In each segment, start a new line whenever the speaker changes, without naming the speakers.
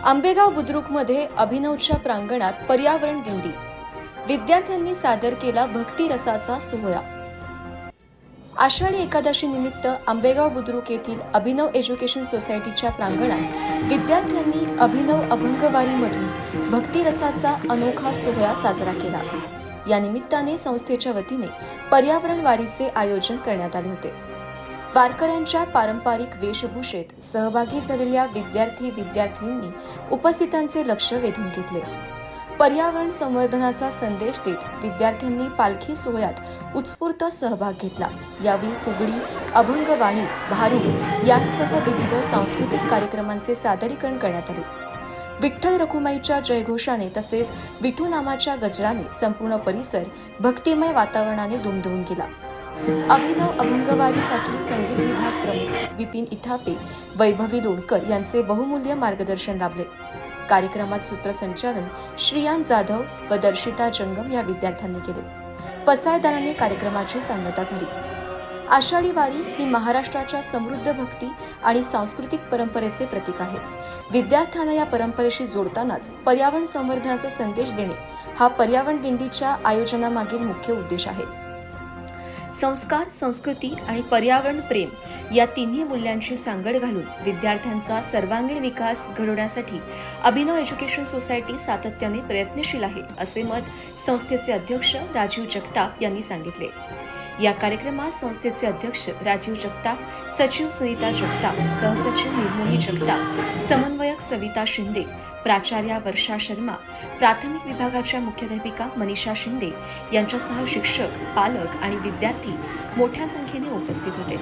आंबेगाव बुद्रुकमध्ये अभिनवच्या प्रांगणात पर्यावरण दिंडी, विद्यार्थ्यांनी सादर केला भक्ती रसाचा सोहळा। आषाढी एकादशी निमित्त आंबेगाव बुद्रुक येथील अभिनव एज्युकेशन सोसायटीच्या प्रांगणात विद्यार्थ्यांनी अभिनव अभंगवारीमधून भक्ती रसाचा अनोखा सोहळा साजरा केला। या निमित्ताने संस्थेच्या वतीने पर्यावरण वारीचे आयोजन करण्यात आले होते। वारकऱ्यांच्या पारंपरिक वेशभूषेत सहभागी झालेल्या विद्यार्थी-विद्यार्थिनींनी उपस्थितांचे लक्ष वेधून घेतले। पर्यावरण संवर्धनाचा संदेश देत विद्यार्थ्यांनी पालखी सोहळ्यात उत्स्फूर्त सहभाग घेतला। यावेळी फुगडी, अभंगवाणी, भारूड यांसह विविध सांस्कृतिक कार्यक्रमांचे सादरीकरण करण्यात आले। विठ्ठल रखुमाईच्या जयघोषाने तसेच विठू नामाच्या गजराने संपूर्ण परिसर भक्तिमय वातावरणाने दुमदुमून गेला। अभिनव अभंगवारीसाठी संगीत विभाग प्रमुख विपिन इथापे, वैभवी लोणकर यांचे बहुमूल्य मार्गदर्शन लाभले। कार्यक्रमात सूत्रसंचालन श्रियान जाधव व दर्शिता जंगम या विद्यार्थ्यांनी केले। पसायदानाने कार्यक्रमाची सांगता झाली। आषाढी वारी ही महाराष्ट्राच्या समृद्ध भक्ती आणि सांस्कृतिक परंपरेचे प्रतीक आहे। विद्यार्थ्यांना या परंपरेशी जोडतानाच पर्यावरण संवर्धनाचा संदेश देणे हा पर्यावरण दिंडीच्या आयोजनामागील मुख्य उद्देश आहे। संस्कार, संस्कृती आणि पर्यावरण प्रेम या तिन्ही मूल्यांची सांगड घालून विद्यार्थ्यांचा सर्वांगीण विकास घडवण्यासाठी अभिनव एज्युकेशन सोसायटी सातत्याने प्रयत्नशील आहे, असे मत संस्थेचे अध्यक्ष राजीव जगताप यांनी सांगितले। या कार्यक्रमात संस्थेचे अध्यक्ष राजीव जगताप, सचिव सुनीता जगताप, सहसचिव निर्मोही जगताप, समन्वयक सविता शिंदे, प्राचार्या वर्षा शर्मा, प्राथमिक विभागाच्या मुख्याध्यापिका मनीषा शिंदे यांच्यासह शिक्षक, पालक आणि विद्यार्थी मोठ्या संख्येने उपस्थित होते।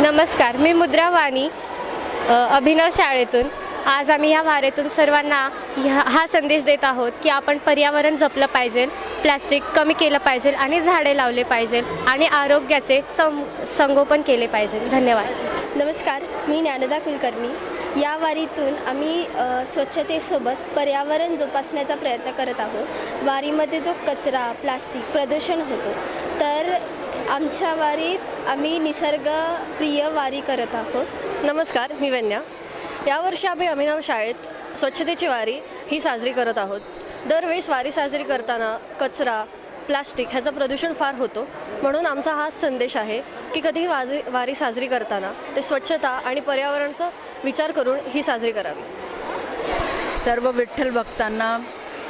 नमस्कार, मी मुद्रा वाणी अभिनव शाळेतून। आज आम्ही या वारीतून सर्वांना हा संदेश देत आहोत की आपण पर्यावरण जपलं पाहिजे, प्लास्टिक कमी केलं पाहिजे आणि झाडे लावले पाहिजे आणि आरोग्याचे संगोपन केले पाहिजे। धन्यवाद।
नमस्कार, मी ज्ञानदा कुलकर्णी। या वारीतून आम्ही स्वच्छतेसोबत पर्यावरण जोपासण्याचा प्रयत्न करत आहोत। वारीमध्ये जो कचरा, प्लास्टिक, प्रदूषण होतो, तर आमच्या वारीत आम्ही निसर्गप्रिय वारी करत आहोत।
नमस्कार, मी वन्या। यावर्षी आम्ही अभिनव शाळेत स्वच्छतेची वारी ही साजरी करत आहोत। दरवेळेस वारी साजरी करताना कचरा, प्लास्टिक ह्याचं प्रदूषण फार होतो, म्हणून आमचा हाच संदेश आहे की कधीही वारी साजरी करताना ते स्वच्छता आणि पर्यावरणाचा विचार करून ही साजरी करावी।
सर्व विठ्ठल भक्तांना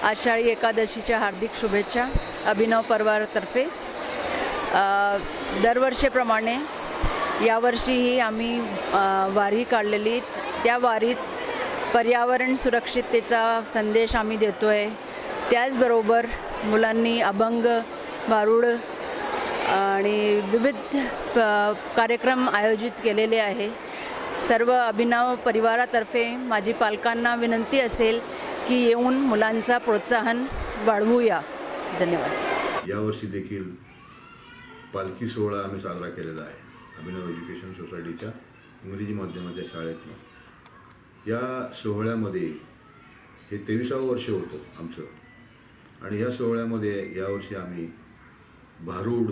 आषाढी एकादशीच्या हार्दिक शुभेच्छा अभिनव परिवारातर्फे। दरवर्षीप्रमाणे यावर्षीही आम्ही वारी काढलेली, त्या वारीत पर्यावरण सुरक्षिततेचा संदेश आम्ही देतो आहे। त्याचबरोबर मुलांनी अभंग, भारूड आणि विविध कार्यक्रम आयोजित केलेले आहे। सर्व अभिनव परिवारातर्फे माझी पालकांना विनंती असेल की येऊन मुलांचा प्रोत्साहन वाढवूया। धन्यवाद।
यावर्षी देखील पालखी सोहळा आम्ही साजरा केलेला आहे अभिनव एज्युकेशन सोसायटीच्या इंग्रजी माध्यमाच्या शाळेतून। या सोहळ्यामध्ये हे 23वे वर्ष होतं आमचं, आणि या सोहळ्यामध्ये यावर्षी आम्ही भारूड,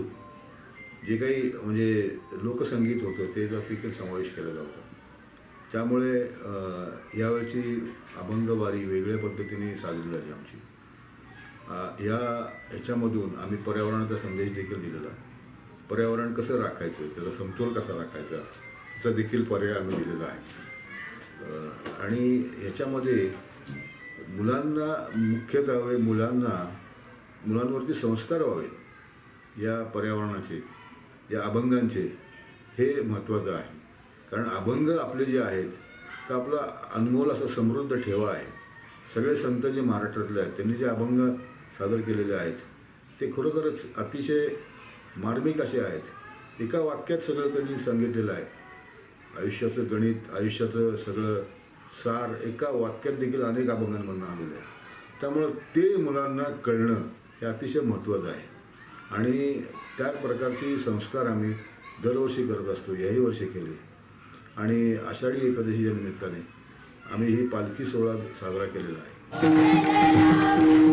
जे काही म्हणजे लोकसंगीत होतं ते देखील समावेश केलेला होता। त्यामुळे यावेळची अभंगवारी वेगळ्या पद्धतीने साजरी झाली आमची। ह्याच्यामधून आम्ही पर्यावरणाचा संदेश देखील दिलेला। पर्यावरण कसं राखायचं, त्याचा समतोल कसा राखायचा याचा देखील पर्याय आम्ही दिलेला आहे। आणि ह्याच्यामध्ये मुलांना मुख्यतः मुलांवरती संस्कार व्हावेत या पर्यावरणाचे, या अभंगांचे, हे महत्त्वाचं आहे। कारण अभंग आपले जे आहेत तर आपला अनमोल असा समृद्ध ठेवा आहे। सगळे संत जे महाराष्ट्रातले आहेत त्यांनी जे अभंग सादर केलेले आहेत ते खरोखरच अतिशय मार्मिक असे आहेत। एका वाक्यात सगळं त्यांनी सांगितलेलं आहे। आयुष्याचं गणित, आयुष्याचं सगळं सार एका वाक्यात देखील अनेक अभंगांमधून आलेलं आहे। त्यामुळं ते मुलांना कळणं हे अतिशय महत्त्वाचं आहे। आणि त्या प्रकारचे संस्कार आम्ही दरवर्षी करत असतो, याही वर्षी केले. आणि आषाढी एकादशीच्या निमित्ताने आम्ही ही पालखी सोहळा साजरा केलेला आहे.